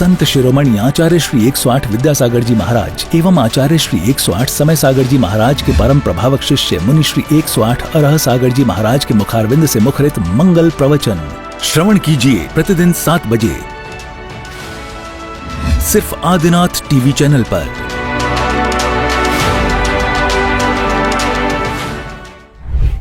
संत शिरोमणि आचार्य श्री 108 विद्यासागर जी महाराज एवं आचार्य श्री 108 समय सागर जी महाराज के परम प्रभावक शिष्य मुनि श्री 108 अरह सागर जी महाराज के मुखारविंद से मुखरित मंगल प्रवचन श्रवण कीजिए प्रतिदिन 7 बजे सिर्फ आदिनाथ टीवी चैनल पर।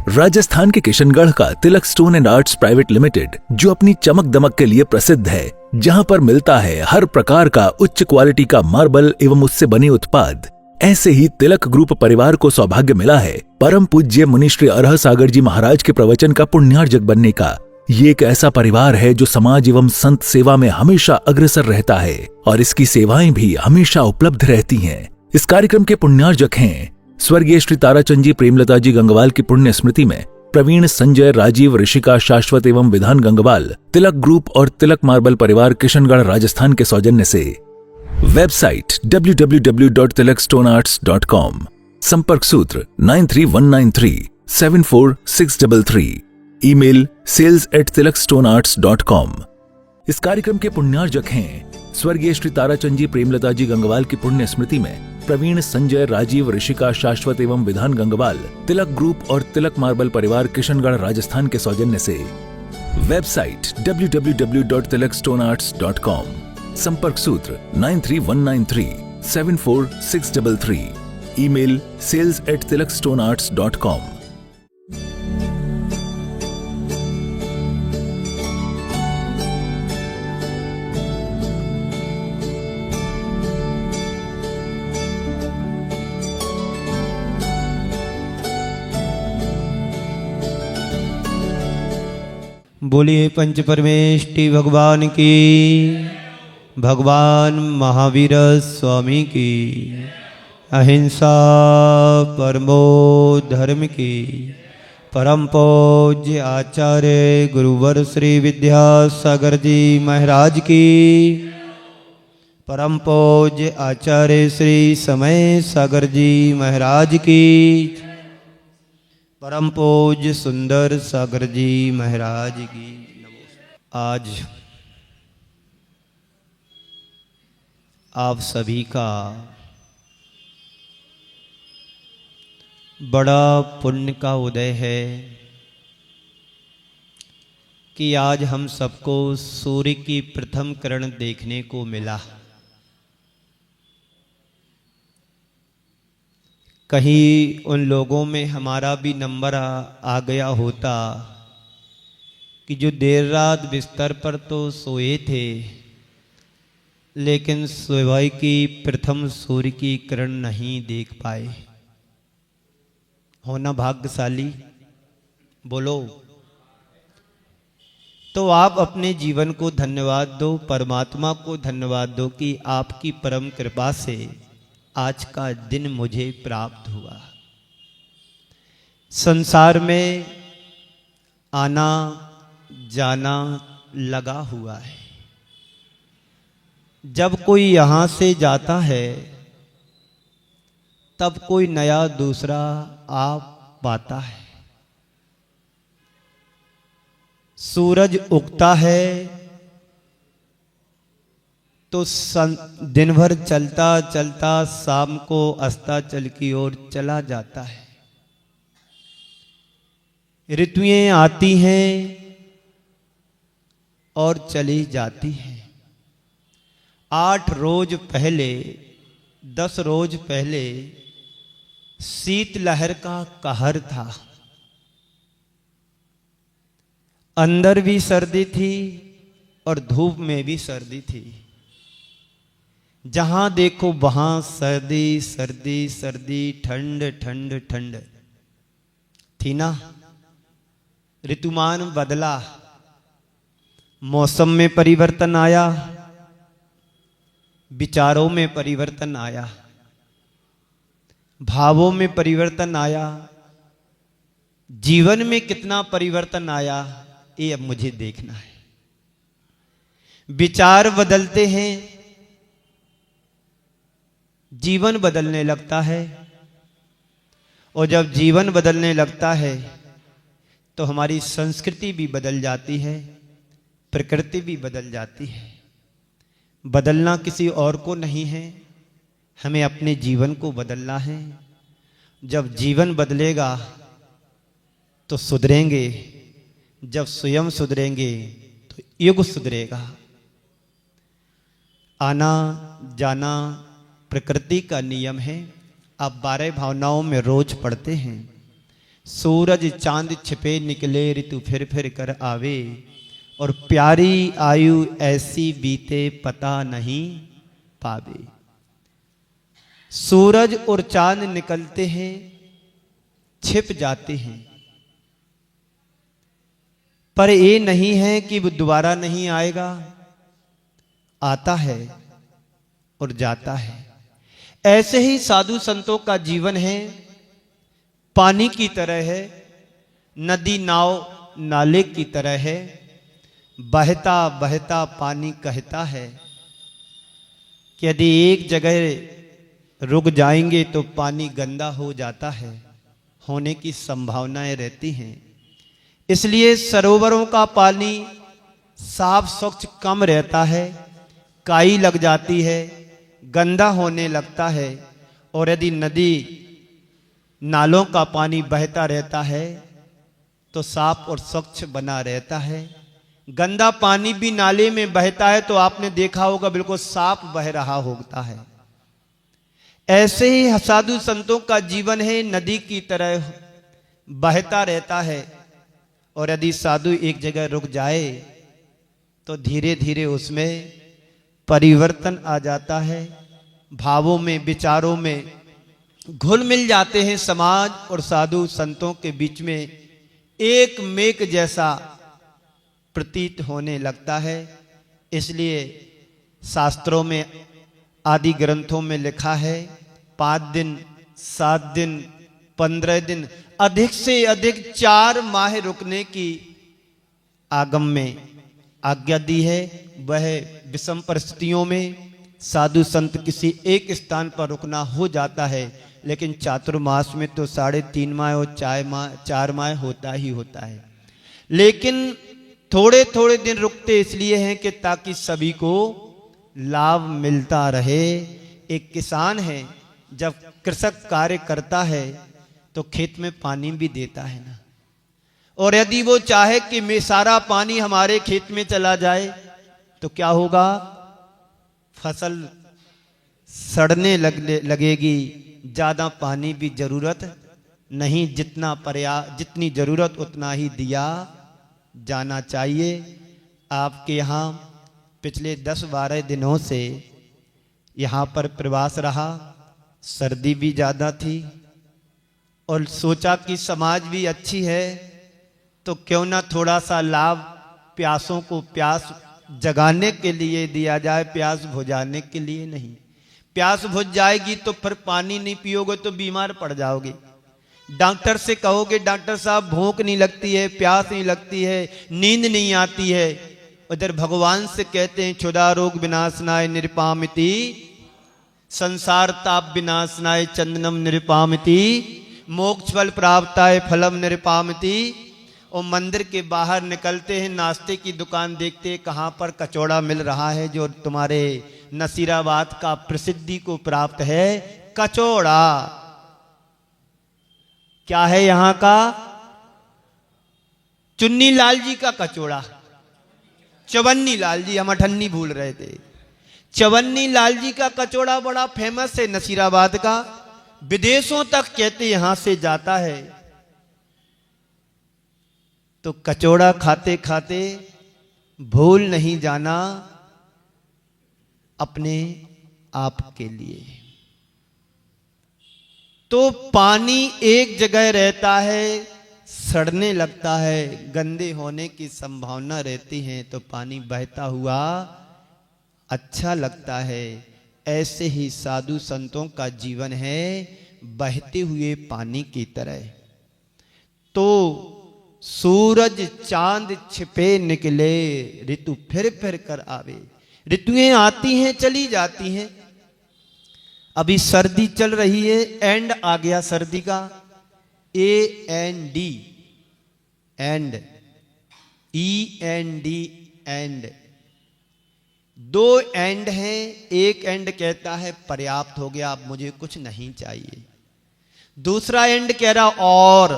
राजस्थान के किशनगढ़ का Tilak stone and arts private limited, जो अपनी चमक दमक के लिए प्रसिद्ध है, जहां पर मिलता है हर प्रकार का उच्च क्वालिटी का मार्बल एवं उससे बने उत्पाद, ऐसे ही तिलक ग्रुप परिवार को सौभाग्य मिला है परम पूज्य मुनि श्री अरह सागर जी महाराज के प्रवचन का पुण्यार्जक बनने का। ये एक ऐसा परिवार है जो समाज एवं संत सेवा में हमेशा अग्रसर रहता है और इसकी सेवाएं भी हमेशा उपलब्ध रहती हैं। इस कार्यक्रम के पुण्यार्जक हैं स्वर्गीय श्री ताराचंद जी प्रेमलता जी गंगवाल की पुण्य स्मृति में प्रवीण, संजय, राजीव, ऋषिका, शाश्वत एवं विधान गंगवाल तिलक ग्रुप और तिलक मार्बल परिवार किशनगढ़ राजस्थान के सौजन्य से। वेबसाइट www.tilakstonearts.com, संपर्क सूत्र 9319374633, ईमेल sales@tilakstonearts.com। इस कार्यक्रम के पुण्यार्जक हैं स्वर्गीय श्री ताराचंद जी प्रेमलता जी गंगवाल की पुण्य स्मृति में प्रवीण, संजय, राजीव, ऋषिका, शाश्वत एवं विधान गंगवाल तिलक ग्रुप और तिलक मार्बल परिवार किशनगढ़ राजस्थान के सौजन्य से। वेबसाइट www.tilakstonearts.com, संपर्क सूत्र 9319374633, ईमेल sales@tilakstonearts.com। बोलिए पंच परमेष्टि भगवान की, भगवान महावीर स्वामी की, अहिंसा परमो धर्म की, परम पूज्य आचार्य गुरुवर श्री विद्यासागर जी महाराज की, परम पूज्य आचार्य श्री समय सागर जी महाराज की, परम पूज्य सुंदर सागर जी महाराज की। आज आप सभी का बड़ा पुण्य का उदय है कि आज हम सबको सूर्य की प्रथम किरण देखने को मिला। कहीं उन लोगों में हमारा भी नंबर आ गया होता कि जो देर रात बिस्तर पर तो सोए थे, लेकिन सुबह की प्रथम सूर्य की किरण नहीं देख पाए। होना भाग्यशाली, बोलो। तो आप अपने जीवन को धन्यवाद दो, परमात्मा को धन्यवाद दो कि आपकी परम कृपा से आज का दिन मुझे प्राप्त हुआ। संसार में आना जाना लगा हुआ है। जब कोई यहां से जाता है तब कोई नया दूसरा आ पाता है। सूरज उगता है तो दिन भर चलता चलता शाम को अस्ताचल की ओर चला जाता है। ऋतुएं आती हैं और चली जाती हैं। 8 रोज पहले, 10 रोज पहले शीतलहर का कहर था। अंदर भी सर्दी थी और धूप में भी सर्दी थी। जहां देखो वहां सर्दी सर्दी सर्दी, ठंड ठंड ठंड थी ना। ऋतुमान बदला, मौसम में परिवर्तन आया, विचारों में परिवर्तन आया, भावों में परिवर्तन आया। जीवन में कितना परिवर्तन आया ये अब मुझे देखना है। विचार बदलते हैं, जीवन बदलने लगता है, और जब जीवन बदलने लगता है तो हमारी संस्कृति भी बदल जाती है, प्रकृति भी बदल जाती है। बदलना किसी और को नहीं है, हमें अपने जीवन को बदलना है। जब जीवन बदलेगा तो सुधरेंगे, जब स्वयं सुधरेंगे तो युग सुधरेगा। आना जाना प्रकृति का नियम है। आप 12 भावनाओं में रोज पढ़ते हैं, सूरज चांद छिपे निकले ऋतु फिर फिर कर आवे, और प्यारी आयु ऐसी बीते पता नहीं पावे। सूरज और चांद निकलते हैं, छिप जाते हैं, पर ये नहीं है कि वो दोबारा नहीं आएगा, आता है और जाता है। ऐसे ही साधु संतों का जीवन है, पानी की तरह है, नदी नाव नाले की तरह है। बहता बहता पानी कहता है कि यदि एक जगह रुक जाएंगे तो पानी गंदा हो जाता है, होने की संभावनाएं रहती हैं। इसलिए सरोवरों का पानी साफ स्वच्छ कम रहता है, काई लग जाती है, गंदा होने लगता है। और यदि नदी नालों का पानी बहता रहता है तो साफ और स्वच्छ बना रहता है। गंदा पानी भी नाले में बहता है तो आपने देखा होगा बिल्कुल साफ बह रहा होता है। ऐसे ही साधु संतों का जीवन है, नदी की तरह बहता रहता है। और यदि साधु एक जगह रुक जाए तो धीरे धीरे उसमें परिवर्तन आ जाता है, भावों में विचारों में घुल मिल जाते हैं। समाज और साधु संतों के बीच में एक मेक जैसा प्रतीत होने लगता है। इसलिए शास्त्रों में आदि ग्रंथों में लिखा है 5 दिन 7 दिन 15 दिन अधिक से अधिक 4 माह रुकने की आगम में आज्ञा दी है। वह विषम परिस्थितियों में साधु संत किसी एक स्थान पर रुकना हो जाता है, लेकिन चातुर्मास में तो 3.5 माह और 4 माह होता ही होता है। लेकिन थोड़े थोड़े दिन रुकते इसलिए हैं कि ताकि सभी को लाभ मिलता रहे। एक किसान है, जब कृषक कार्य करता है तो खेत में पानी भी देता है ना, और यदि वो चाहे कि मैं सारा पानी हमारे खेत में चला जाए तो क्या होगा, फसल सड़ने लगेगी। ज्यादा पानी भी जरूरत नहीं, जितनी जरूरत उतना ही दिया जाना चाहिए। आपके यहाँ पिछले 10-12 दिनों से यहाँ पर प्रवास रहा, सर्दी भी ज़्यादा थी, और सोचा कि समाज भी अच्छी है तो क्यों ना थोड़ा सा लाभ प्यासों को प्यास जगाने के लिए दिया जाए, प्यास बुझाने के लिए नहीं। प्यास बुझ जाएगी तो फिर पानी नहीं पियोगे तो बीमार पड़ जाओगे। डॉक्टर से कहोगे डॉक्टर साहब भूख नहीं लगती है, प्यास नहीं लगती है, नींद नहीं आती है, उधर भगवान से कहते हैं क्षुधा रोग विनाशनाय निरुपामिति, संसार ताप विनाशनाय चंदनम निरुपामिति, मोक्ष फल प्राप्ताय फलम निरुपामिति। और मंदिर के बाहर निकलते हैं, नाश्ते की दुकान देखते हैं कहाँ पर कचौड़ा मिल रहा है जो तुम्हारे नसीराबाद का प्रसिद्धि को प्राप्त है। कचौड़ा क्या है यहाँ का? चुन्नी लाल जी का कचौड़ा, चवन्नी लाल जी, हम अठन्नी भूल रहे थे। चवन्नी लाल जी का कचौड़ा बड़ा फेमस है नसीराबाद का, विदेशों तक कहते यहां से जाता है। तो कचौड़ा खाते खाते भूल नहीं जाना अपने आप के लिए। तो पानी एक जगह रहता है, सड़ने लगता है, गंदे होने की संभावना रहती है, तो पानी बहता हुआ अच्छा लगता है। ऐसे ही साधु संतों का जीवन है, बहते हुए पानी की तरह। तो सूरज चांद छिपे निकले ऋतु फिर फिर कर आवे। ऋतुएं आती हैं चली जाती हैं। अभी सर्दी चल रही है, एंड आ गया सर्दी का, AND, एंड END, एंड। दो एंड हैं, एक एंड कहता है पर्याप्त हो गया, अब मुझे कुछ नहीं चाहिए। दूसरा एंड कह रहा और,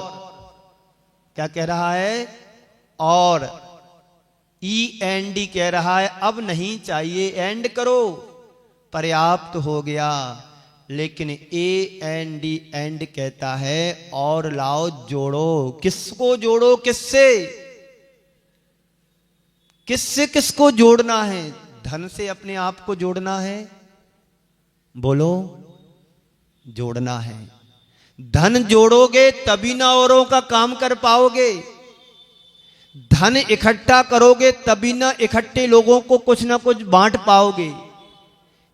क्या कह रहा है? और। ई एंड डी कह रहा है अब नहीं चाहिए, एंड करो, पर्याप्त हो गया। लेकिन ए एंड डी एंड कहता है और लाओ, जोड़ो। किसको जोड़ो? किससे? किससे किसको जोड़ना है? धन से अपने आप को जोड़ना है? बोलो, जोड़ना है। धन जोड़ोगे तभी ना औरों का काम कर पाओगे। धन इकट्ठा करोगे तभी ना इकट्ठे लोगों को कुछ ना कुछ बांट पाओगे।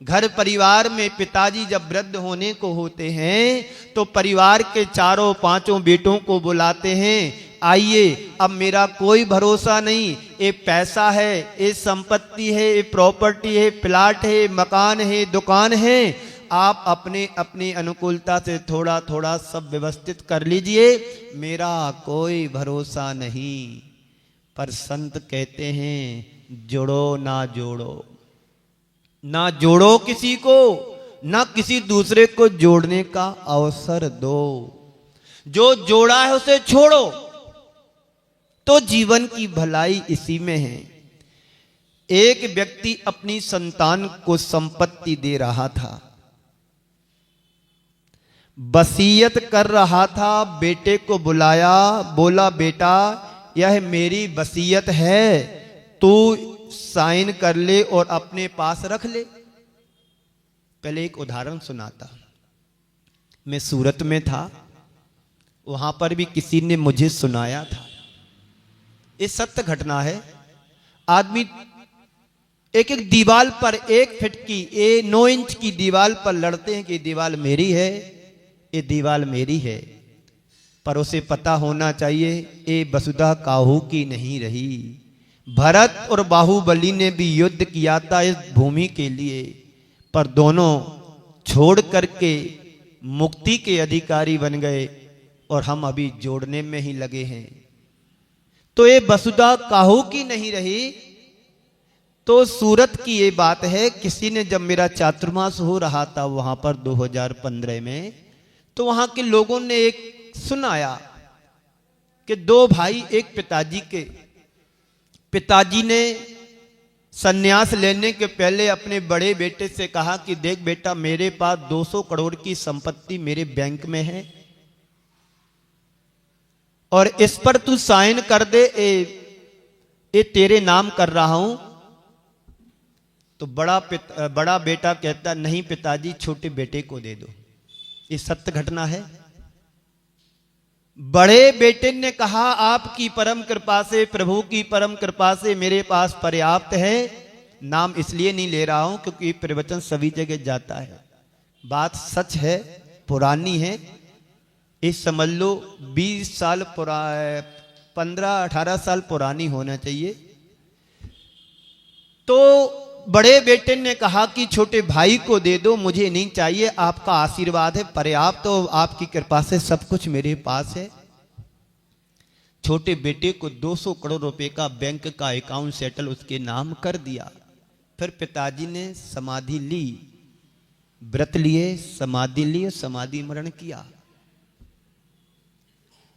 घर परिवार में पिताजी जब वृद्ध होने को होते हैं तो परिवार के चारों पांचों बेटों को बुलाते हैं, आइए, अब मेरा कोई भरोसा नहीं, ये पैसा है, ये संपत्ति है, ये प्रॉपर्टी है, प्लाट है, मकान है, दुकान है, आप अपने अपनी अनुकूलता से थोड़ा थोड़ा सब व्यवस्थित कर लीजिए, मेरा कोई भरोसा नहीं। पर संत कहते हैं जोड़ो ना जोड़ो, ना जोड़ो किसी को, ना किसी दूसरे को जोड़ने का अवसर दो। जो जोड़ा है उसे छोड़ो। तो जीवन की भलाई इसी में है। एक व्यक्ति अपनी संतान को संपत्ति दे रहा था, वसीयत कर रहा था, बेटे को बुलाया, बोला बेटा यह मेरी वसीयत है, तू साइन कर ले और अपने पास रख ले। पहले एक उदाहरण सुनाता। मैं सूरत में था, वहां पर भी किसी ने मुझे सुनाया था। ये सत्य घटना है। आदमी एक एक दीवार पर 1 फीट की 9 इंच की दीवार पर लड़ते हैं कि दीवार मेरी है, ये दीवार मेरी है। पर उसे पता होना चाहिए ये वसुधा काहू की नहीं रही। भरत और बाहुबली ने भी युद्ध किया था इस भूमि के लिए, पर दोनों छोड़ करके मुक्ति के अधिकारी बन गए और हम अभी जोड़ने में ही लगे हैं। तो ये वसुधा काहू की नहीं रही। तो सूरत की ये बात है, किसी ने जब मेरा चातुर्मास हो रहा था वहां पर 2015 में, तो वहां के लोगों ने एक सुनाया कि 2 भाई, एक पिताजी ने सन्यास लेने के पहले अपने बड़े बेटे से कहा कि देख बेटा, मेरे पास 200 करोड़ की संपत्ति मेरे बैंक में है और इस पर तू साइन कर दे, ये तेरे नाम कर रहा हूं। तो बड़ा बेटा कहता नहीं पिताजी, छोटे बेटे को दे दो। ये सत्य घटना है। बड़े बेटे ने कहा आपकी परम कृपा से, प्रभु की परम कृपा से मेरे पास पर्याप्त है। नाम इसलिए नहीं ले रहा हूं क्योंकि प्रवचन सभी जगह जाता है, बात सच है, पुरानी है। इस समझ लो 20 साल 15-18 साल पुरानी होना चाहिए। तो बड़े बेटे ने कहा कि छोटे भाई को दे दो, मुझे नहीं चाहिए, आपका आशीर्वाद है पर्याप्त, तो आपकी कृपा से सब कुछ मेरे पास है। छोटे बेटे को 200 करोड़ रुपए का बैंक का अकाउंट सेटल उसके नाम कर दिया। फिर पिताजी ने समाधि ली, व्रत लिए, समाधि ली और समाधि मरण किया।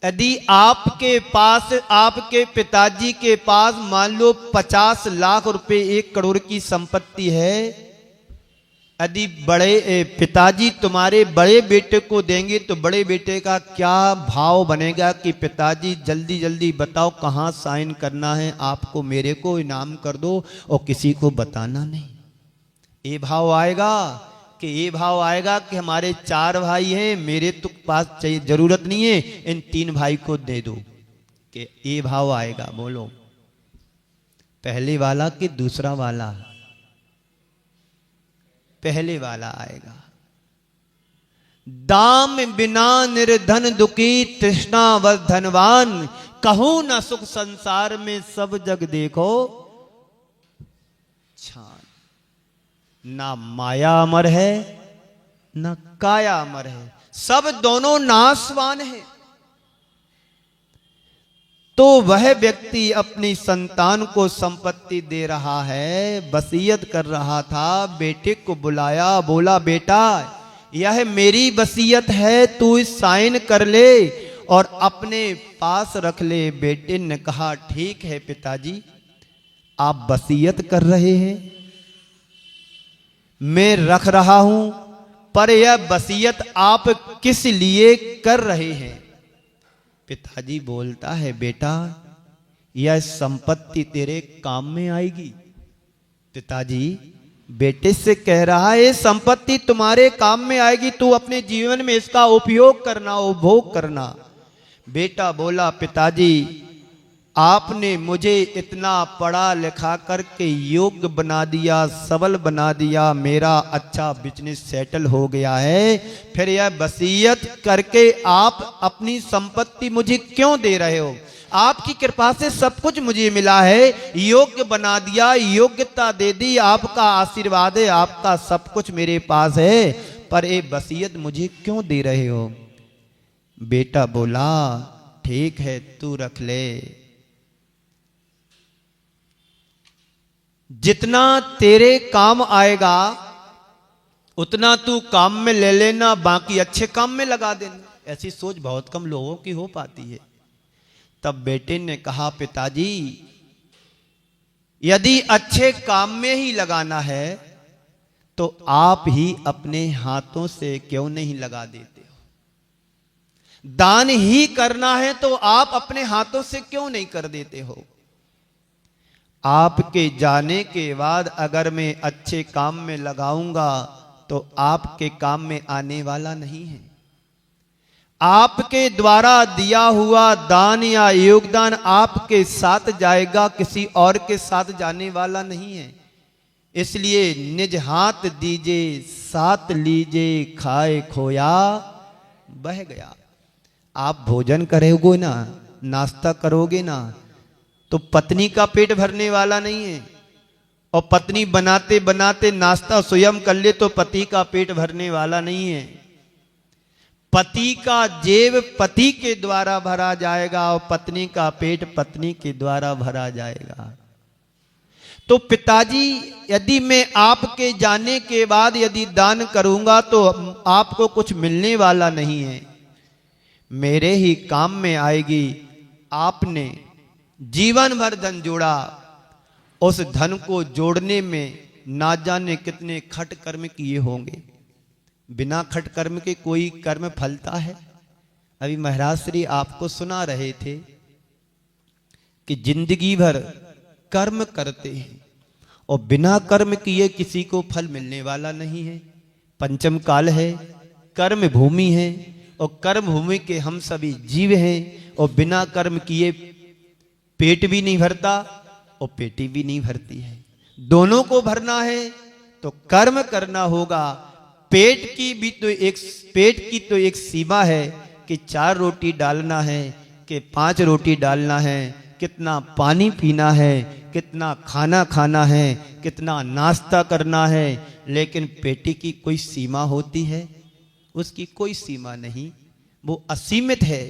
यदि आपके पास, आपके पिताजी के पास मान लो 50 लाख रुपए 1 करोड़ की संपत्ति है, यदि बड़े पिताजी तुम्हारे बड़े बेटे को देंगे तो बड़े बेटे का क्या भाव बनेगा कि पिताजी जल्दी जल्दी बताओ कहां साइन करना है, आपको मेरे को इनाम कर दो और किसी को बताना नहीं। ये भाव आएगा कि ये भाव आएगा कि हमारे 4 भाई हैं, मेरे तो पास चाहिए, जरूरत नहीं है, इन 3 भाई को दे दो, कि ये भाव आएगा। बोलो पहले वाला कि दूसरा वाला? पहले वाला आएगा। दाम बिना निर्धन दुखी, तृष्णा व धनवान, कहूं न सुख संसार में सब जग देखो छान। ना माया अमर है ना काया अमर है, सब दोनों नाशवान है। तो वह व्यक्ति अपनी संतान को संपत्ति दे रहा है, वसीयत कर रहा था, बेटे को बुलाया, बोला बेटा यह मेरी वसीयत है, तू इस साइन कर ले और अपने पास रख ले। बेटे ने कहा ठीक है पिताजी, आप वसीयत कर रहे हैं, मैं रख रहा हूं, पर यह वसीयत आप किस लिए कर रहे हैं? पिताजी बोलता है बेटा यह संपत्ति तेरे काम में आएगी। पिताजी बेटे से कह रहा है ये संपत्ति तुम्हारे काम में आएगी, तू अपने जीवन में इसका उपयोग करना, उपभोग करना। बेटा बोला पिताजी आपने मुझे इतना पढ़ा लिखा करके योग्य बना दिया, सबल बना दिया, मेरा अच्छा बिजनेस सेटल हो गया है, फिर यह वसीयत करके आप अपनी संपत्ति मुझे क्यों दे रहे हो? आपकी कृपा से सब कुछ मुझे मिला है, योग्य बना दिया, योग्यता दे दी, आपका आशीर्वाद है, आपका सब कुछ मेरे पास है, पर ये वसीयत मुझे क्यों दे रहे हो? बेटा बोला ठीक है तू रख ले, जितना तेरे काम आएगा उतना तू काम में ले लेना, बाकी अच्छे काम में लगा देना। ऐसी सोच बहुत कम लोगों की हो पाती है। तब बेटे ने कहा पिताजी यदि अच्छे काम में ही लगाना है तो आप ही अपने हाथों से क्यों नहीं लगा देते हो? दान ही करना है तो आप अपने हाथों से क्यों नहीं कर देते हो? आपके जाने के बाद अगर मैं अच्छे काम में लगाऊंगा तो आपके काम में आने वाला नहीं है। आपके द्वारा दिया हुआ दान या योगदान आपके साथ जाएगा, किसी और के साथ जाने वाला नहीं है। इसलिए निज हाथ दीजे साथ लीजे, खाए खोया बह गया। आप भोजन करोगे ना, नाश्ता करोगे ना, तो पत्नी का पेट भरने वाला नहीं है, और पत्नी बनाते बनाते नाश्ता स्वयं कर ले तो पति का पेट भरने वाला नहीं है। पति का जेब पति के द्वारा भरा जाएगा और पत्नी का पेट पत्नी के द्वारा भरा जाएगा। तो पिताजी यदि मैं आपके जाने के बाद यदि दान करूंगा तो आपको कुछ मिलने वाला नहीं है, मेरे ही काम में आएगी। आपने जीवन भर धन जोड़ा, उस धन को जोड़ने में ना जाने कितने खट कर्म किए होंगे। बिना खट कर्म के कोई कर्म फलता है? अभी महाराज श्री आपको सुना रहे थे कि जिंदगी भर कर्म करते हैं और बिना कर्म किए किसी को फल मिलने वाला नहीं है। पंचम काल है, कर्म भूमि है, और कर्म भूमि के हम सभी जीव हैं, और बिना कर्म किए पेट भी नहीं भरता और पेटी भी नहीं भरती है। दोनों को भरना है तो कर्म करना होगा। पेट की तो एक सीमा है कि 4 रोटी डालना है कि 5 रोटी डालना है, कितना पानी पीना है, कितना खाना खाना है, कितना नाश्ता करना है, लेकिन पेटी की कोई सीमा होती है? उसकी कोई सीमा नहीं, वो असीमित है।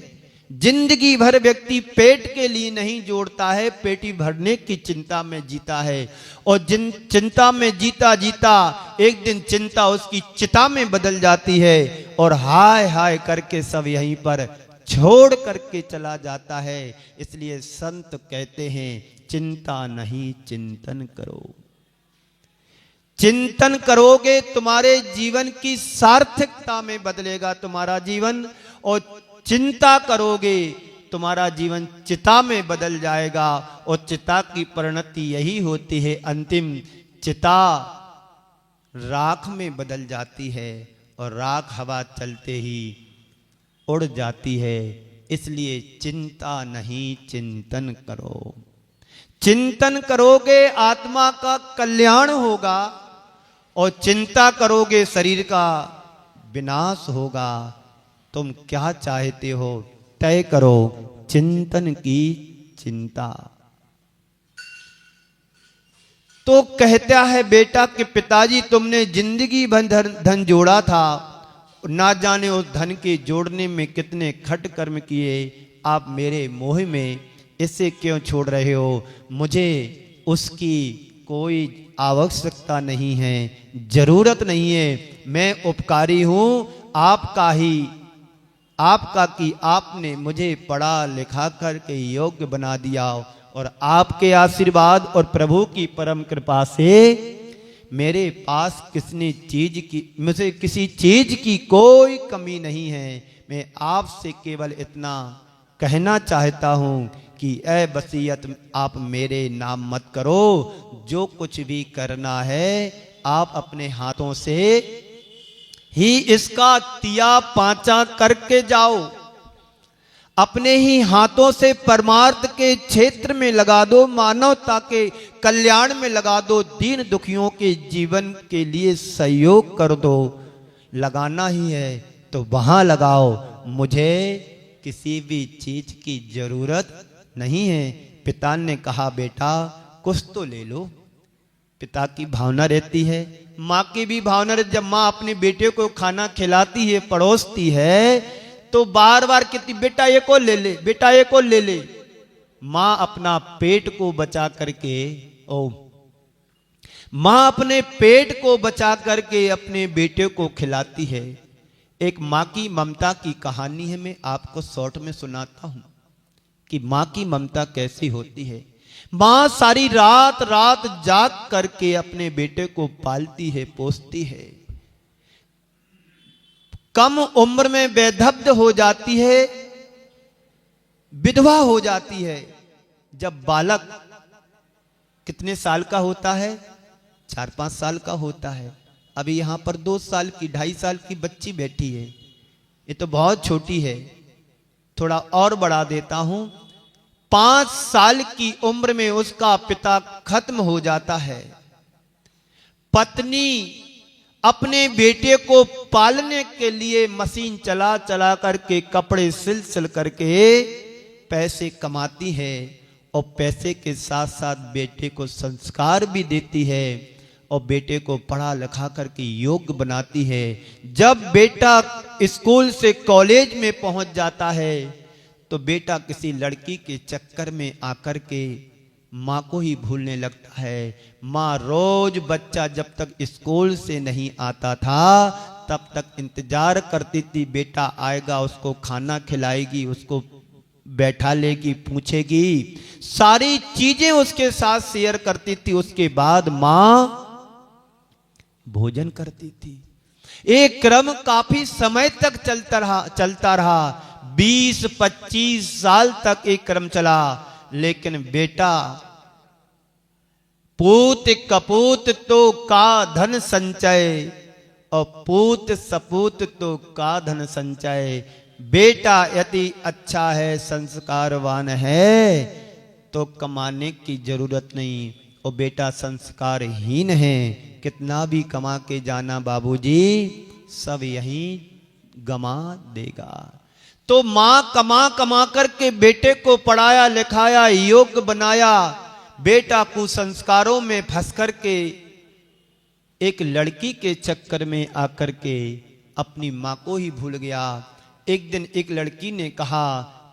जिंदगी भर व्यक्ति पेट के लिए नहीं जोड़ता है, पेटी भरने की चिंता में जीता है, और जिन चिंता में जीता जीता एक दिन चिंता उसकी चिता में बदल जाती है और हाय हाय करके सब यहीं पर छोड़ करके चला जाता है। इसलिए संत कहते हैं चिंता नहीं चिंतन करो। चिंतन करोगे तुम्हारे जीवन की सार्थकता में बदलेगा तुम्हारा जीवन, और चिंता करोगे तुम्हारा जीवन चिता में बदल जाएगा, और चिता की परिणति यही होती है, अंतिम चिता राख में बदल जाती है, और राख हवा चलते ही उड़ जाती है। इसलिए चिंता नहीं चिंतन करो। चिंतन करोगे आत्मा का कल्याण होगा, और चिंता करोगे शरीर का विनाश होगा। तुम क्या चाहते हो तय करो, चिंतन की चिंता। तो कहता है बेटा कि पिताजी तुमने जिंदगी भर धन जोड़ा था, ना जाने उस धन के जोड़ने में कितने खट कर्म किए, आप मेरे मोह में इसे क्यों छोड़ रहे हो? मुझे उसकी कोई आवश्यकता नहीं है, जरूरत नहीं है। मैं उपकारी हूं आपका कि आपने मुझे पढ़ा लिखा करके योग्य बना दिया, और आपके आशीर्वाद और प्रभु की परम कृपा से मेरे पास मुझे किसी चीज की कोई कमी नहीं है। मैं आपसे केवल इतना कहना चाहता हूं कि ऐ वसीयत आप मेरे नाम मत करो, जो कुछ भी करना है आप अपने हाथों से ही इसका तिया पांचा करके जाओ, अपने ही हाथों से परमार्थ के क्षेत्र में लगा दो, मानवता के कल्याण में लगा दो, दीन दुखियों के जीवन के लिए सहयोग कर दो। लगाना ही है तो वहां लगाओ, मुझे किसी भी चीज की जरूरत नहीं है। पिता ने कहा बेटा कुछ तो ले लो। पिता की भावना रहती है, माँ की भी भावना रहती है। जब माँ अपने बेटे को खाना खिलाती है, परोसती है, तो बार बार कहती बेटा ये को ले ले, बेटा ये को ले ले। माँ अपना पेट को बचा करके माँ अपने पेट को बचा करके अपने बेटे को खिलाती है। एक माँ की ममता की कहानी है, मैं आपको शॉर्ट में सुनाता हूं कि माँ की ममता कैसी होती है। माँ सारी रात रात जाग करके अपने बेटे को पालती है, पोसती है। कम उम्र में बेधब्ध हो जाती है, विधवा हो जाती है। जब बालक कितने साल का होता है? 4-5 साल का होता है। अभी यहां पर 2 साल की 2.5 साल की बच्ची बैठी है, ये तो बहुत छोटी है। थोड़ा और बढ़ा देता हूं, 5 साल की उम्र में उसका पिता खत्म हो जाता है। पत्नी अपने बेटे को पालने के लिए मशीन चला चला करके, कपड़े सिल करके पैसे कमाती है, और पैसे के साथ साथ बेटे को संस्कार भी देती है, और बेटे को पढ़ा लिखा करके योग्य बनाती है। जब बेटा स्कूल से कॉलेज में पहुंच जाता है, तो बेटा किसी लड़की के चक्कर में आकर के माँ को ही भूलने लगता है। माँ रोज बच्चा जब तक स्कूल से नहीं आता था तब तक इंतजार करती थी, बेटा आएगा, उसको खाना खिलाएगी, उसको बैठा लेगी, पूछेगी, सारी चीजें उसके साथ शेयर करती थी। उसके बाद माँ भोजन करती थी। एक क्रम काफी समय तक चलता रहा। 20-25 साल तक एक क्रम चला, लेकिन बेटा पूत कपूत तो का धन संचय, और पूत सपूत तो का धन संचय। बेटा यदि अच्छा है, संस्कारवान है, तो कमाने की जरूरत नहीं। और बेटा संस्कारहीन है, कितना भी कमा के जाना बाबूजी, सब यहीं गमा देगा। तो मां कमा कमा करके बेटे को पढ़ाया लिखाया, योग्य बनाया। बेटा कुसंस्कारों में फंस करके एक लड़की के चक्कर में आकर के अपनी मां को ही भूल गया। एक दिन एक लड़की ने कहा,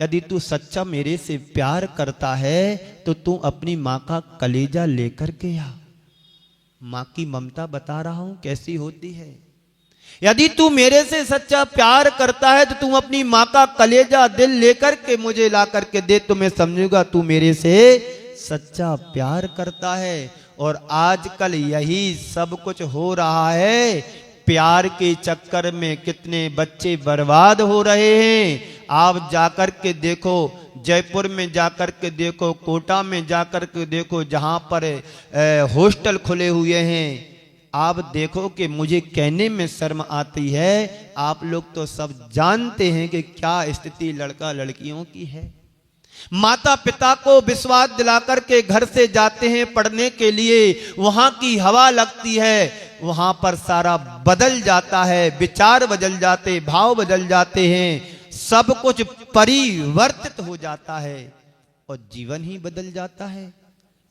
यदि तू सच्चा मेरे से प्यार करता है तो तू अपनी मां का कलेजा लेकर के आ। मां की ममता बता रहा हूं कैसी होती है। यदि तू मेरे से सच्चा प्यार करता है तो तू अपनी मां का कलेजा दिल लेकर के मुझे ला करके दे, तो मैं समझूंगा तू मेरे से सच्चा प्यार करता है। और आजकल यही सब कुछ हो रहा है। प्यार के चक्कर में कितने बच्चे बर्बाद हो रहे हैं। आप जाकर के देखो, जयपुर में जाकर के देखो, कोटा में जाकर के देखो, जहां पर हॉस्टल खुले हुए हैं। आप देखो कि मुझे कहने में शर्म आती है, आप लोग तो सब जानते हैं कि क्या स्थिति लड़का लड़कियों की है। माता पिता को विश्वास दिलाकर के घर से जाते हैं पढ़ने के लिए, वहां की हवा लगती है, वहां पर सारा बदल जाता है, विचार बदल जाते, भाव बदल जाते हैं, सब कुछ परिवर्तित हो जाता है और जीवन ही बदल जाता है।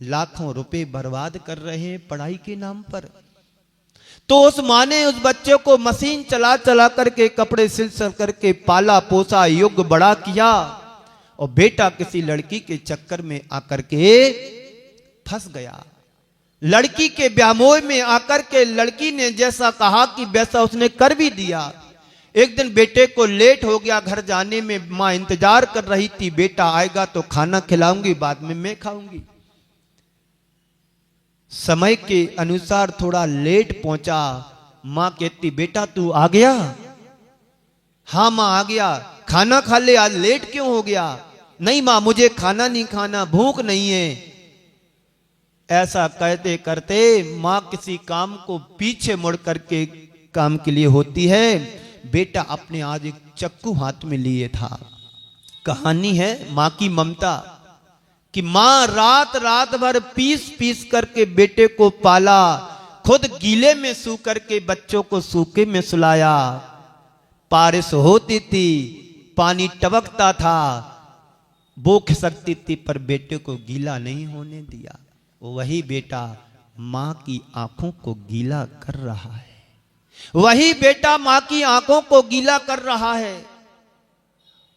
लाखों रुपए बर्बाद कर रहे हैं पढ़ाई के नाम पर। तो उस माँ ने उस बच्चे को मशीन चला चला करके, कपड़े सिल करके पाला पोसा, योग्य बड़ा किया। और बेटा किसी लड़की के चक्कर में आकर के फंस गया। लड़की के व्यामोह में आकर के लड़की ने जैसा कहा कि वैसा उसने कर भी दिया। एक दिन बेटे को लेट हो गया घर जाने में, मां इंतजार कर रही थी, बेटा आएगा तो खाना खिलाऊंगी, बाद में मैं खाऊंगी। समय के अनुसार थोड़ा लेट पहुंचा। मां कहती बेटा तू आ गया? हाँ मां आ गया। खाना खा ले, आज लेट क्यों हो गया? नहीं मां मुझे खाना नहीं खाना, भूख नहीं है। ऐसा कहते करते मां किसी काम को पीछे मुड़ करके काम के लिए होती है। बेटा अपने आज एक चक्कू हाथ में लिए था। कहानी है मां की ममता कि मां रात रात भर पीस पीस करके बेटे को पाला, खुद गीले में सू करके बच्चों को सूखे में सुलाया। बारिश होती थी, पानी टपकता था, वो खिसकती थी, पर बेटे को गीला नहीं होने दिया। वही बेटा मां की आंखों को गीला कर रहा है। वही बेटा मां की आंखों को गीला कर रहा है।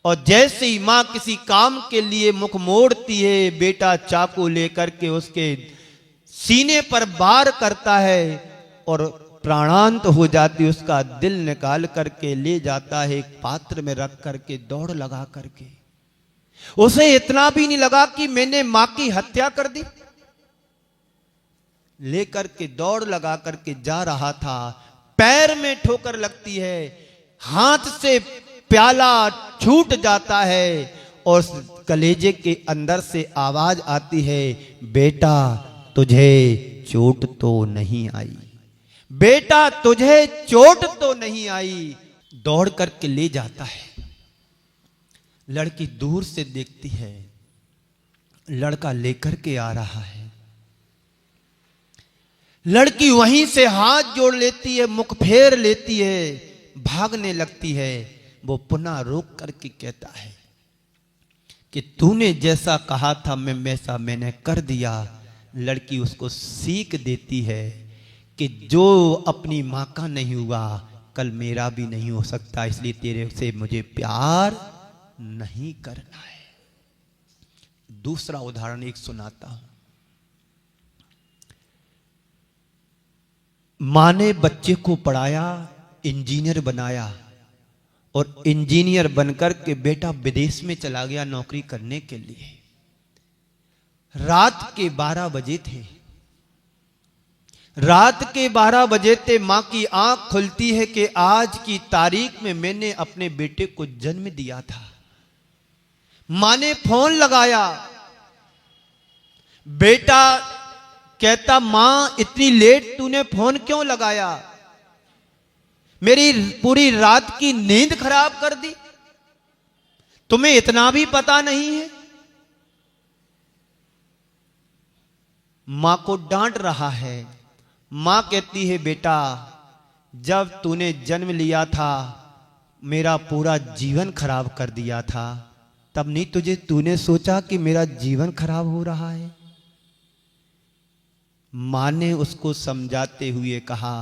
और जैसे ही मां किसी काम के लिए मुख मोड़ती है, बेटा चाकू लेकर के उसके सीने पर वार करता है और प्राणांत हो जाती, उसका दिल निकाल करके ले जाता है, एक पात्र में रख करके दौड़ लगा करके। उसे इतना भी नहीं लगा कि मैंने मां की हत्या कर दी। लेकर के दौड़ लगा करके जा रहा था, पैर में ठोकर लगती है, हाथ से प्याला छूट जाता है और कलेजे के अंदर से आवाज आती है, बेटा तुझे चोट तो नहीं आई, बेटा तुझे चोट तो नहीं आई। दौड़ करके ले जाता है। लड़की दूर से देखती है, लड़का लेकर के आ रहा है। लड़की वहीं से हाथ जोड़ लेती है, मुख फेर लेती है, भागने लगती है। वो पुनः रोक करके कहता है कि तूने जैसा कहा था मैं वैसा मैंने कर दिया। लड़की उसको सीख देती है कि जो अपनी मां का नहीं हुआ कल मेरा भी नहीं हो सकता, इसलिए तेरे से मुझे प्यार नहीं करना है। दूसरा उदाहरण एक सुनाता हूं। मां ने बच्चे को पढ़ाया, इंजीनियर बनाया और इंजीनियर बनकर के बेटा विदेश में चला गया नौकरी करने के लिए। रात के 12 बजे थे। रात के 12 बजे थे, मां की आंख खुलती है कि आज की तारीख में मैंने अपने बेटे को जन्म दिया था। मां ने फोन लगाया। बेटा कहता मां इतनी लेट तूने फोन क्यों लगाया? मेरी पूरी रात की नींद खराब कर दी, तुम्हें इतना भी पता नहीं है? मां को डांट रहा है। मां कहती है बेटा जब तूने जन्म लिया था मेरा पूरा जीवन खराब कर दिया था, तब नहीं तूने सोचा कि मेरा जीवन खराब हो रहा है? मां ने उसको समझाते हुए कहा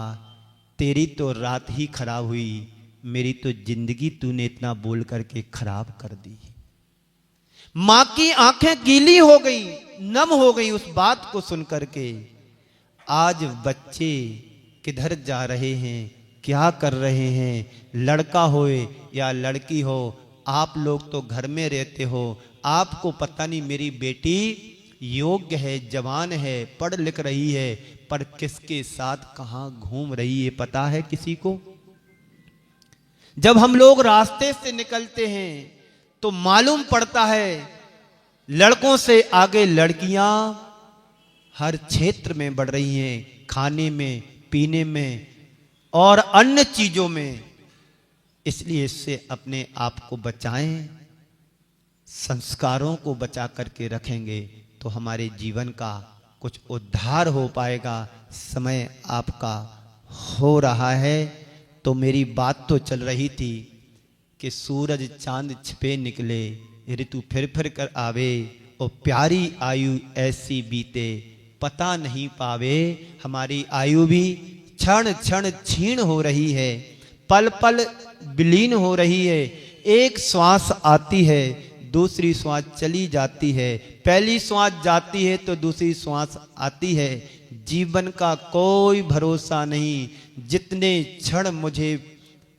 तेरी तो रात ही खराब हुई, मेरी तो जिंदगी तूने इतना बोल करके खराब कर दी। मां की आंखें गीली हो गई, नम हो गई उस बात को सुनकर के। आज बच्चे किधर जा रहे हैं, क्या कर रहे हैं, लड़का हो या लड़की हो, आप लोग तो घर में रहते हो, आपको पता नहीं मेरी बेटी योग्य है, जवान है, पढ़ लिख रही है, पर किसके साथ कहां घूम रही है पता है किसी को? जब हम लोग रास्ते से निकलते हैं तो मालूम पड़ता है लड़कों से आगे लड़कियां हर क्षेत्र में बढ़ रही हैं, खाने में, पीने में और अन्य चीजों में। इसलिए इससे अपने आप को बचाएं, संस्कारों को बचा करके रखेंगे तो हमारे जीवन का कुछ उद्धार हो पाएगा। समय आपका हो रहा है। तो मेरी बात तो चल रही थी कि सूरज चांद छिपे निकले, ऋतु फिर फिर कर आवे, और प्यारी आयु ऐसी बीते पता नहीं पावे। हमारी आयु भी क्षण क्षण क्षीण हो रही है, पल पल विलीन हो रही है। एक श्वास आती है, दूसरी श्वास चली जाती है, पहली श्वास जाती है तो दूसरी श्वास आती है। जीवन का कोई भरोसा नहीं। जितने क्षण मुझे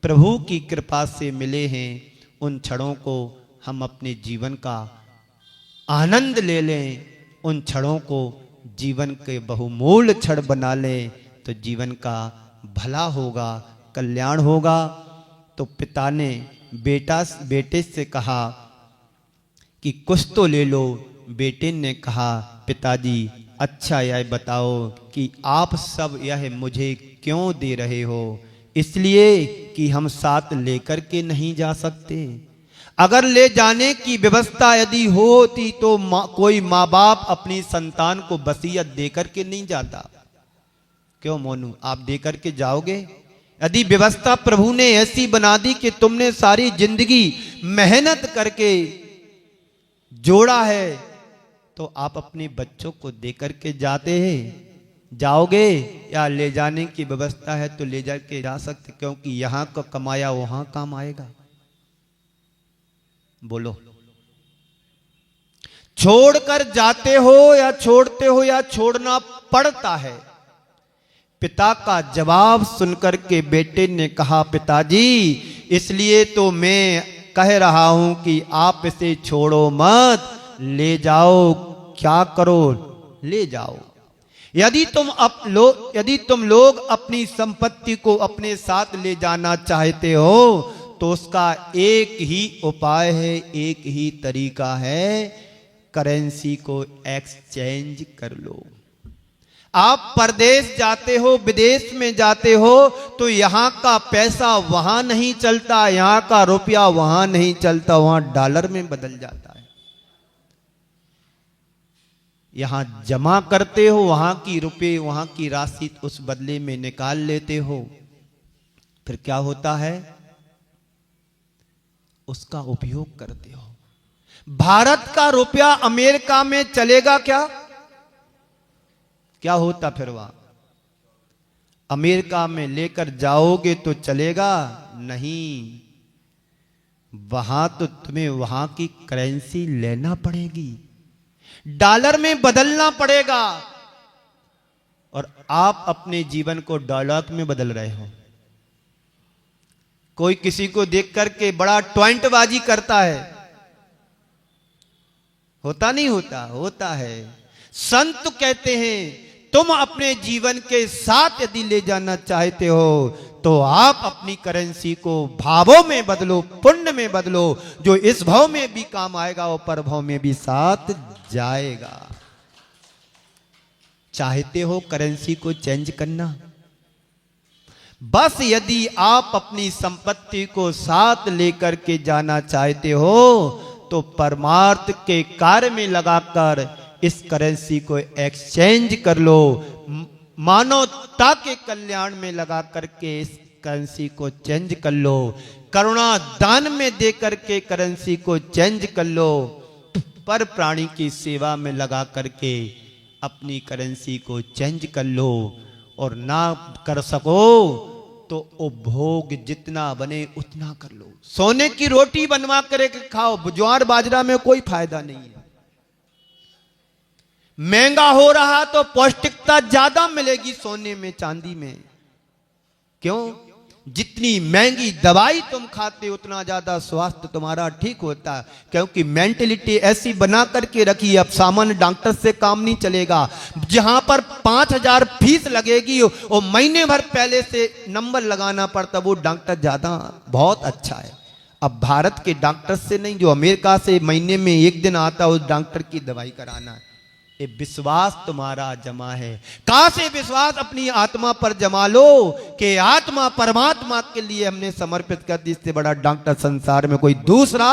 प्रभु की कृपा से मिले हैं, उन क्षणों को हम अपने जीवन का आनंद ले लें, उन क्षणों को जीवन के बहुमूल्य क्षण बना लें, तो जीवन का भला होगा, कल्याण होगा। तो पिता ने बेटे से कहा कि कुछ तो ले लो। बेटे ने कहा, पिताजी अच्छा यह बताओ कि आप सब यह मुझे क्यों दे रहे हो? इसलिए कि हम साथ लेकर के नहीं जा सकते। अगर ले जाने की व्यवस्था यदि होती तो कोई माँ बाप अपनी संतान को वसीयत देकर के नहीं जाता। क्यों मोनू, आप देकर के जाओगे? यदि व्यवस्था प्रभु ने ऐसी बना दी कि तुमने सारी जिंदगी मेहनत करके जोड़ा है, तो आप अपने बच्चों को देकर के जाओगे? या ले जाने की व्यवस्था है तो ले जाके जा सकते, क्योंकि यहां का कमाया वहां काम आएगा। बोलो, छोड़कर जाते हो या छोड़ते हो या छोड़ना पड़ता है। पिता का जवाब सुनकर के बेटे ने कहा, पिताजी इसलिए तो मैं कह रहा हूं कि आप इसे छोड़ो मत, ले जाओ। क्या करो? ले जाओ। यदि तुम लोग अपनी संपत्ति को अपने साथ ले जाना चाहते हो तो उसका एक ही उपाय है, एक ही तरीका है, करेंसी को एक्सचेंज कर लो। आप परदेश जाते हो, विदेश में जाते हो, तो यहां का पैसा वहां नहीं चलता, यहां का रुपया वहां नहीं चलता, वहां डॉलर में बदल जाता है। यहां जमा करते हो, वहां की रुपए, वहां की राशि उस बदले में निकाल लेते हो। फिर क्या होता है? उसका उपयोग करते हो। भारत का रुपया अमेरिका में चलेगा क्या? क्या होता फिर वहां? अमेरिका में लेकर जाओगे तो चलेगा नहीं, वहां तो तुम्हें वहां की करेंसी लेना पड़ेगी, डॉलर में बदलना पड़ेगा। और आप अपने जीवन को डॉलर में बदल रहे हो। कोई किसी को देख करके बड़ा टॉइंटबाजी करता है, होता नहीं होता? होता है। संत कहते हैं, तुम अपने जीवन के साथ यदि ले जाना चाहते हो तो आप अपनी करेंसी को भावों में बदलो, पुण्य में बदलो। जो इस भाव में भी काम आएगा वो पर भाव में भी साथ जाएगा। चाहते हो करेंसी को चेंज करना? बस यदि आप अपनी संपत्ति को साथ लेकर के जाना चाहते हो तो परमार्थ के कार्य में लगाकर इस करेंसी को एक्सचेंज कर लो। मानवता के कल्याण में लगा करके इस करेंसी को चेंज कर लो। करुणा दान में दे करके करेंसी को चेंज कर लो। पर प्राणी की सेवा में लगा करके अपनी करेंसी को चेंज कर लो। और ना कर सको तो उपभोग जितना बने उतना कर लो। सोने की रोटी बनवा कर खाओ, ज्वार बाजरा में कोई फायदा नहीं है। महंगा हो रहा तो पौष्टिकता ज्यादा मिलेगी सोने में, चांदी में। क्यों? जितनी महंगी दवाई तुम खाते उतना ज्यादा स्वास्थ्य तुम्हारा ठीक होता है। क्योंकि मेंटलिटी ऐसी बना करके रखी है, अब सामान्य डॉक्टर से काम नहीं चलेगा। जहां पर 5,000 फीस लगेगी और महीने भर पहले से नंबर लगाना पड़ता, वो डॉक्टर ज्यादा बहुत अच्छा है। अब भारत के डॉक्टर से नहीं, जो अमेरिका से महीने में एक दिन आता है उस डॉक्टर की दवाई कराना है। ये विश्वास तुम्हारा जमा है। कहां से विश्वास? अपनी आत्मा पर जमा लो कि आत्मा परमात्मा के लिए हमने समर्पित कर दी। इससे बड़ा डॉक्टर संसार में कोई दूसरा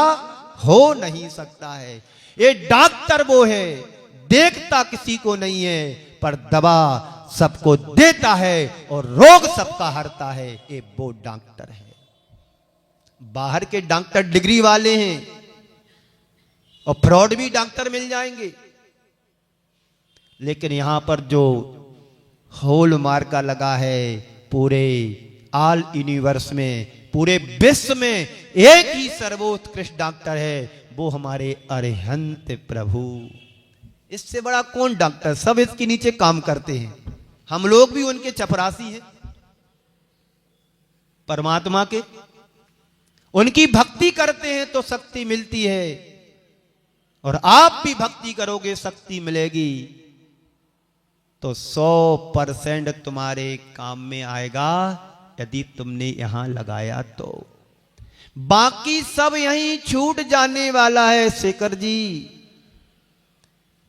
हो नहीं सकता है। ये डॉक्टर वो है, देखता किसी को नहीं है, पर दवा सबको देता है और रोग सबका हरता है। ये वो डॉक्टर है। बाहर के डॉक्टर डिग्री वाले हैं और फ्रॉड भी डॉक्टर मिल जाएंगे, लेकिन यहां पर जो होल मार्का लगा है पूरे ऑल यूनिवर्स में, पूरे विश्व में एक ही सर्वोत्कृष्ट डॉक्टर है, वो हमारे अरिहंत प्रभु। इससे बड़ा कौन डॉक्टर, सब इसके नीचे काम करते हैं, हम लोग भी उनके चपरासी हैं। परमात्मा के उनकी भक्ति करते हैं तो शक्ति मिलती है, और आप भी भक्ति करोगे शक्ति मिलेगी, तो 100% तुम्हारे काम में आएगा यदि तुमने यहां लगाया तो। बाकी सब यहीं छूट जाने वाला है शेखर जी।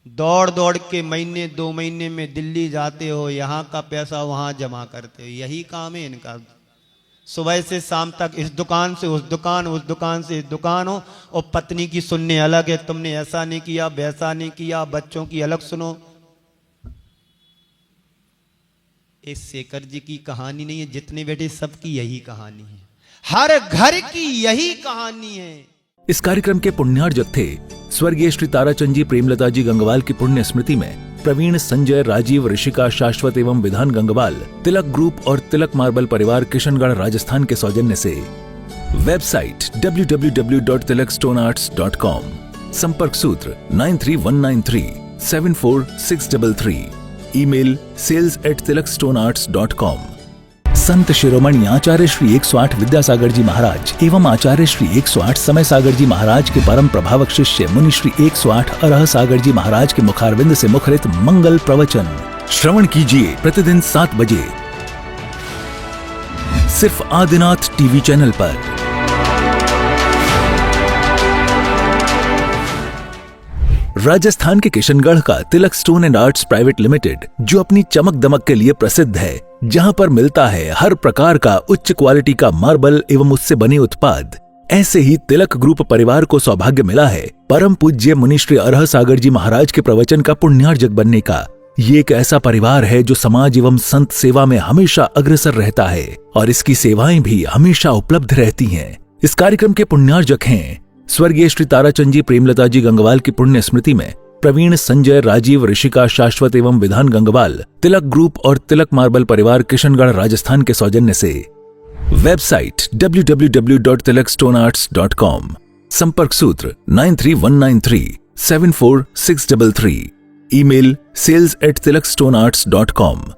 दौड़ दौड़ के महीने 2 महीने में दिल्ली जाते हो, यहां का पैसा वहां जमा करते हो, यही काम है इनका। सुबह से शाम तक इस दुकान से उस दुकान, उस दुकान से इस दुकान हो, और पत्नी की सुनने अलग है, तुमने ऐसा नहीं किया वैसा नहीं किया, बच्चों की अलग सुनो। इस शेखर जी की कहानी नहीं है, जितने बेटे सबकी यही कहानी है, हर घर की यही कहानी है। इस कार्यक्रम के पुण्यार्जक थे स्वर्गीय श्री ताराचंद जी प्रेमलता जी गंगवाल की पुण्य स्मृति में प्रवीण, संजय, राजीव, ऋषिका, शाश्वत एवं विधान गंगवाल, तिलक ग्रुप और तिलक मार्बल परिवार किशनगढ़ राजस्थान के सौजन्य से। वेबसाइट www.tilakstonearts.com, संपर्क सूत्र 9319374633, ईमेल sales@tilakstonearts.com। संत शिरोमणि आचार्य श्री 108 विद्यासागर जी महाराज एवं आचार्य श्री 108 समय सागर जी महाराज के परम प्रभावक शिष्य मुनि श्री 108 अरह सागर जी महाराज के मुखारविंद से मुखरित मंगल प्रवचन श्रवण कीजिए प्रतिदिन 7 बजे सिर्फ आदिनाथ टीवी चैनल पर। राजस्थान के किशनगढ़ का Tilak stone and arts private limited, जो अपनी चमक दमक के लिए प्रसिद्ध है, जहां पर मिलता है हर प्रकार का उच्च क्वालिटी का मार्बल एवं उससे बने उत्पाद, ऐसे ही तिलक ग्रुप परिवार को सौभाग्य मिला है परम पूज्य मुनि श्री अरह सागर जी महाराज के प्रवचन का पुण्यार्जक बनने का। ये एक ऐसा परिवार है जो समाज एवं संत सेवा में हमेशा अग्रसर रहता है और इसकी सेवाएं भी हमेशा उपलब्ध रहती हैं। इस कार्यक्रम के पुण्यार्जक हैं स्वर्गीय श्री ताराचंद जी प्रेमलता जी गंगवाल की पुण्य स्मृति में प्रवीण, संजय, राजीव, ऋषिका, शाश्वत एवं विधान गंगवाल, तिलक ग्रुप और तिलक मार्बल परिवार किशनगढ़ राजस्थान के सौजन्य से। वेबसाइट www.tilakstonearts.com, संपर्क सूत्र 9319374633, ईमेल sales@tilakstonearts.com।